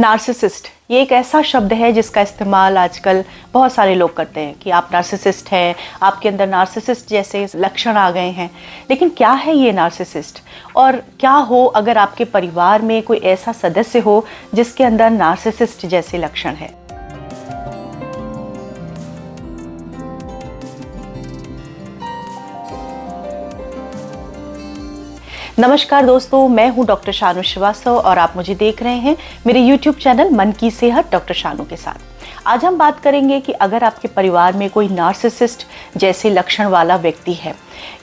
Narcissist ये एक ऐसा शब्द है जिसका इस्तेमाल आजकल बहुत सारे लोग करते हैं कि आप नार्सिसिस्ट हैं, आपके अंदर नार्सिसिस्ट जैसे लक्षण आ गए हैं। लेकिन क्या है ये नार्सिसिस्ट, और क्या हो अगर आपके परिवार में कोई ऐसा सदस्य हो जिसके अंदर नार्सिसिस्ट जैसे लक्षण है। नमस्कार दोस्तों, मैं हूं डॉक्टर शानू श्रीवास्तव और आप मुझे देख रहे हैं मेरे YouTube चैनल मन की सेहत डॉक्टर शानू के साथ। आज हम बात करेंगे कि अगर आपके परिवार में कोई नार्सिसिस्ट जैसे लक्षण वाला व्यक्ति है,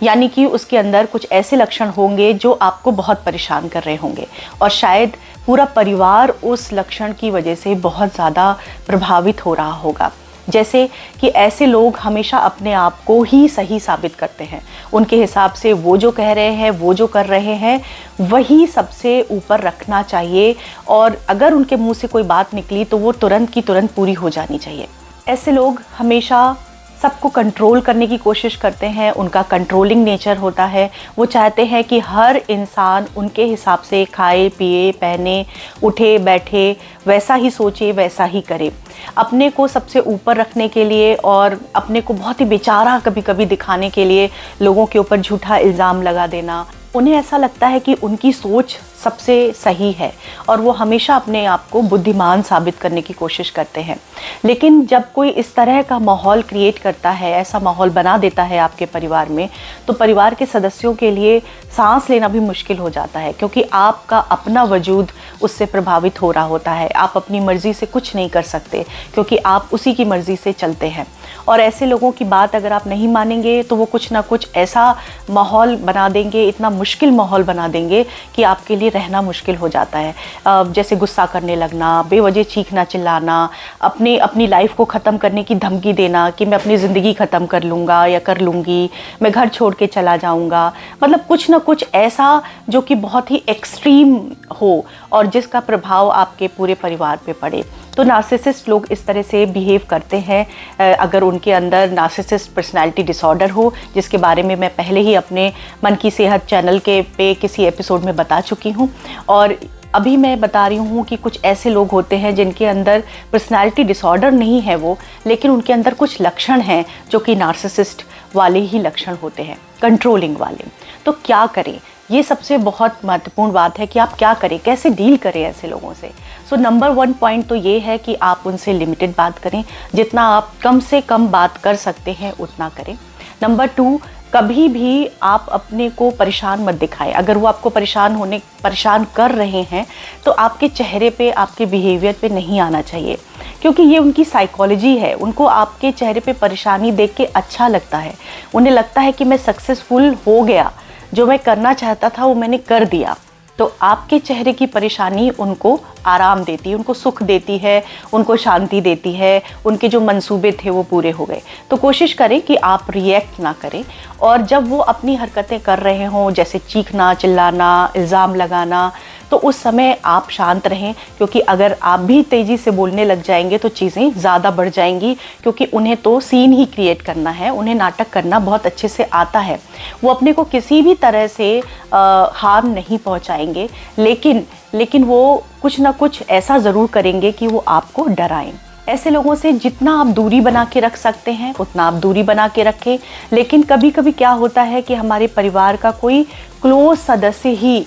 यानी कि उसके अंदर कुछ ऐसे लक्षण होंगे जो आपको बहुत परेशान कर रहे होंगे और शायद पूरा परिवार उस लक्षण की वजह से बहुत ज़्यादा प्रभावित हो रहा होगा। जैसे कि ऐसे लोग हमेशा अपने आप को ही सही साबित करते हैं, उनके हिसाब से वो जो कह रहे हैं, वो जो कर रहे हैं वही सबसे ऊपर रखना चाहिए, और अगर उनके मुंह से कोई बात निकली तो वो तुरंत की तुरंत पूरी हो जानी चाहिए। ऐसे लोग हमेशा सबको कंट्रोल करने की कोशिश करते हैं, उनका कंट्रोलिंग नेचर होता है। वो चाहते हैं कि हर इंसान उनके हिसाब से खाए पिए पहने उठे बैठे वैसा ही सोचे वैसा ही करे। अपने को सबसे ऊपर रखने के लिए और अपने को बहुत ही बेचारा कभी कभी दिखाने के लिए लोगों के ऊपर झूठा इल्ज़ाम लगा देना। उन्हें ऐसा लगता है कि उनकी सोच सबसे सही है और वो हमेशा अपने आप को बुद्धिमान साबित करने की कोशिश करते हैं। लेकिन जब कोई इस तरह का माहौल क्रिएट करता है, ऐसा माहौल बना देता है आपके परिवार में, तो परिवार के सदस्यों के लिए सांस लेना भी मुश्किल हो जाता है, क्योंकि आपका अपना वजूद उससे प्रभावित हो रहा होता है। आप अपनी मर्ज़ी से कुछ नहीं कर सकते क्योंकि आप उसी की मर्ज़ी से चलते हैं। और ऐसे लोगों की बात अगर आप नहीं मानेंगे तो वो कुछ ना कुछ ऐसा माहौल बना देंगे, इतना मुश्किल माहौल बना देंगे कि आपके लिए रहना मुश्किल हो जाता है। जैसे गुस्सा करने लगना, बेवजह चीखना चिल्लाना, अपनी लाइफ को ख़त्म करने की धमकी देना कि मैं अपनी ज़िंदगी ख़त्म कर लूँगा या कर लूँगी, मैं घर छोड़ के चला जाऊँगा। मतलब कुछ ना कुछ ऐसा जो कि बहुत ही एक्सट्रीम हो और जिसका प्रभाव आपके पूरे परिवार पे पड़े। तो नार्सिसिस्ट लोग इस तरह से बिहेव करते हैं। अगर उनके अंदर नार्सिसिस्ट पर्सनालिटी डिसऑर्डर हो, जिसके बारे में मैं पहले ही अपने मन की सेहत चैनल के पे किसी एपिसोड में बता चुकी हूँ, और अभी मैं बता रही हूँ कि कुछ ऐसे लोग होते हैं जिनके अंदर पर्सनालिटी डिसऑर्डर नहीं है वो, लेकिन उनके अंदर कुछ लक्षण हैं जो कि नार्सिसिस्ट वाले ही लक्षण होते हैं, कंट्रोलिंग वाले। तो क्या करें, ये सबसे बहुत महत्वपूर्ण बात है कि आप क्या करें, कैसे डील करें ऐसे लोगों से। सो नंबर 1 पॉइंट तो ये है कि आप उनसे लिमिटेड बात करें, जितना आप कम से कम बात कर सकते हैं उतना करें। नंबर 2, कभी भी आप अपने को परेशान मत दिखाएं। अगर वो आपको परेशान कर रहे हैं तो आपके चेहरे पे, आपके बिहेवियर पे नहीं आना चाहिए, क्योंकि ये उनकी साइकोलॉजी है। उनको आपके चेहरे पे परेशानी देख के अच्छा लगता है। उन्हें लगता है कि मैं सक्सेसफुल हो गया, जो मैं करना चाहता था वो मैंने कर दिया। तो आपके चेहरे की परेशानी उनको आराम देती है, उनको सुख देती है, उनको शांति देती है। उनके जो मंसूबे थे वो पूरे हो गए। तो कोशिश करें कि आप रिएक्ट ना करें, और जब वो अपनी हरकतें कर रहे हों, जैसे चीखना चिल्लाना, इल्ज़ाम लगाना, तो उस समय आप शांत रहें, क्योंकि अगर आप भी तेज़ी से बोलने लग जाएंगे तो चीज़ें ज़्यादा बढ़ जाएंगी। क्योंकि उन्हें तो सीन ही क्रिएट करना है, उन्हें नाटक करना बहुत अच्छे से आता है। वो अपने को किसी भी तरह से हार्म नहीं पहुंचाएंगे, लेकिन वो कुछ ना कुछ ऐसा ज़रूर करेंगे कि वो आपको डराएं। ऐसे लोगों से जितना आप दूरी बना के रख सकते हैं उतना आप दूरी बना के रखें। लेकिन कभी कभी क्या होता है कि हमारे परिवार का कोई क्लोज सदस्य ही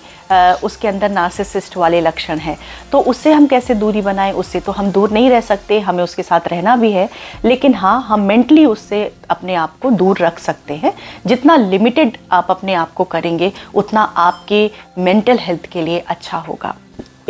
उसके अंदर नार्सिसिस्ट वाले लक्षण हैं, तो उससे हम कैसे दूरी बनाएं। उससे तो हम दूर नहीं रह सकते, हमें उसके साथ रहना भी है, लेकिन हाँ, हम मेंटली उससे अपने आप को दूर रख सकते हैं। जितना लिमिटेड आप अपने आप को करेंगे उतना आपके मेंटल हेल्थ के लिए अच्छा होगा।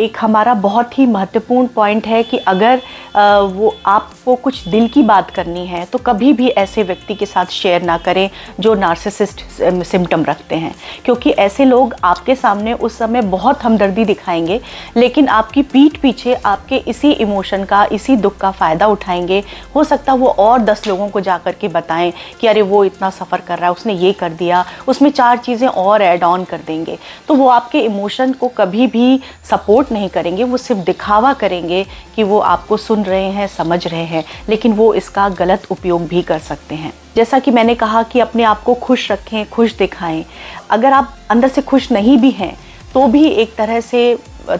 एक हमारा बहुत ही महत्वपूर्ण पॉइंट है कि अगर वो आपको कुछ दिल की बात करनी है तो कभी भी ऐसे व्यक्ति के साथ शेयर ना करें जो नार्सिसिस्ट सिम्टम रखते हैं, क्योंकि ऐसे लोग आपके सामने उस समय बहुत हमदर्दी दिखाएंगे, लेकिन आपकी पीठ पीछे आपके इसी इमोशन का, इसी दुख का फ़ायदा उठाएंगे। हो सकता है वो और 10 लोगों को जा कर के बताएं कि अरे वो इतना सफ़र कर रहा है, उसने ये कर दिया, उसमें 4 चीज़ें और ऐड ऑन कर देंगे। तो वो आपके इमोशन को कभी भी सपोर्ट नहीं करेंगे, वो सिर्फ दिखावा करेंगे कि वो आपको सुन रहे हैं, समझ रहे हैं, लेकिन वो इसका गलत उपयोग भी कर सकते हैं। जैसा कि मैंने कहा कि अपने आप को खुश रखें, खुश दिखाएं। अगर आप अंदर से खुश नहीं भी हैं तो भी एक तरह से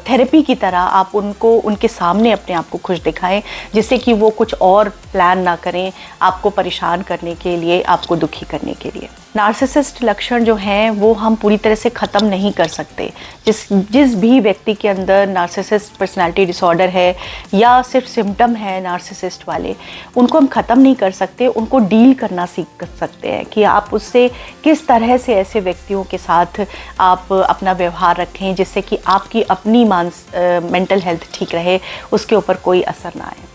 थेरेपी की तरह आप उनको उनके सामने अपने आप को खुश दिखाएं, जिससे कि वो कुछ और प्लान ना करें आपको परेशान करने के लिए, आपको दुखी करने के लिए। नार्सिसिस्ट लक्षण जो हैं वो हम पूरी तरह से ख़त्म नहीं कर सकते। जिस भी व्यक्ति के अंदर नार्सिसिस्ट पर्सनालिटी डिसऑर्डर है या सिर्फ सिम्टम है नार्सिसिस्ट वाले, उनको हम ख़त्म नहीं कर सकते, उनको डील करना सीख सकते हैं कि आप उससे किस तरह से ऐसे व्यक्तियों के साथ आप अपना व्यवहार रखें जिससे कि आपकी अपनी मेंटल हेल्थ ठीक रहे, उसके ऊपर कोई असर ना आए।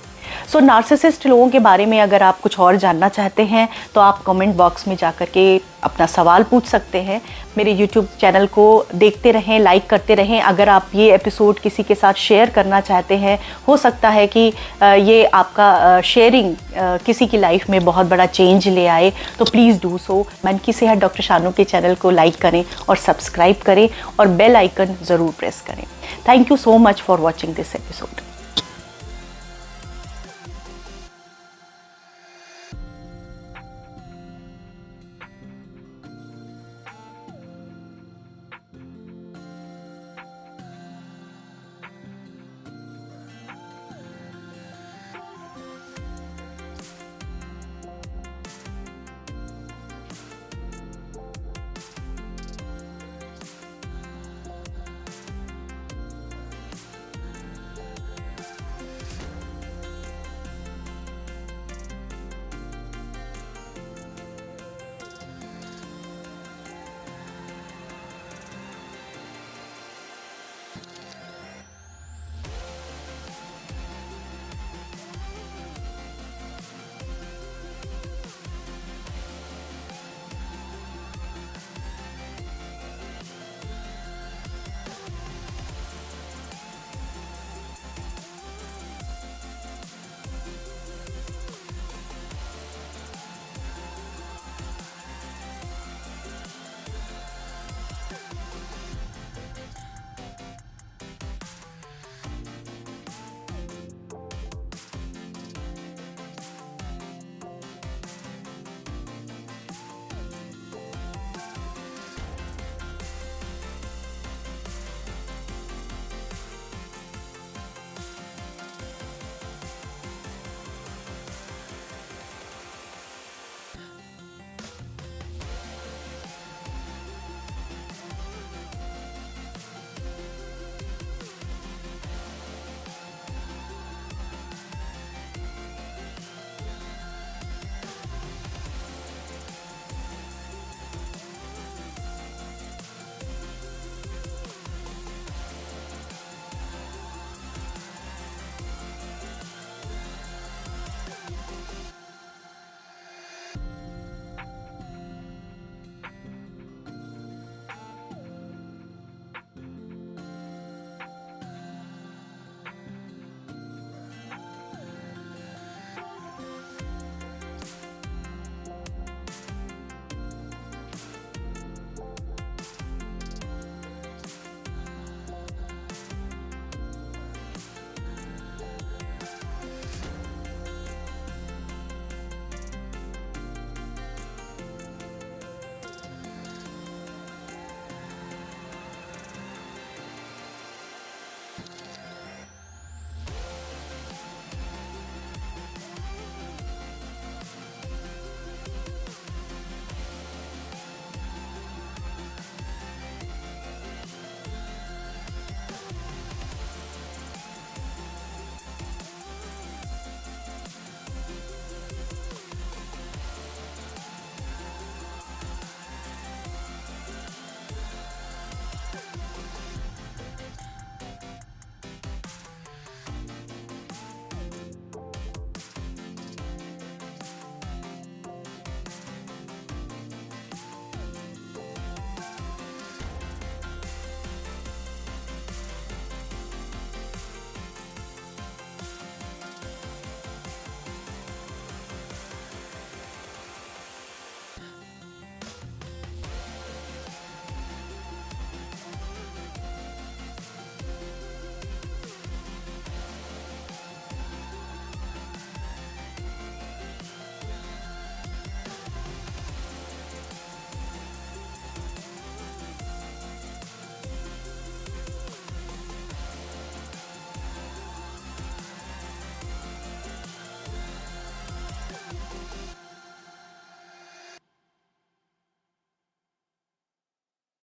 सो नार्सिसिस्ट लोगों के बारे में अगर आप कुछ और जानना चाहते हैं तो आप कमेंट बॉक्स में जाकर के अपना सवाल पूछ सकते हैं। मेरे यूट्यूब चैनल को देखते रहें, लाइक करते रहें। अगर आप ये एपिसोड किसी के साथ शेयर करना चाहते हैं, हो सकता है कि ये आपका शेयरिंग किसी की लाइफ में बहुत बड़ा चेंज ले आए, तो प्लीज़ डू सो। मन की सेहत डॉक्टर शानू के चैनल को लाइक करें और सब्सक्राइब करें और बेल आइकन ज़रूर प्रेस करें। Thank you so much for watching this episode.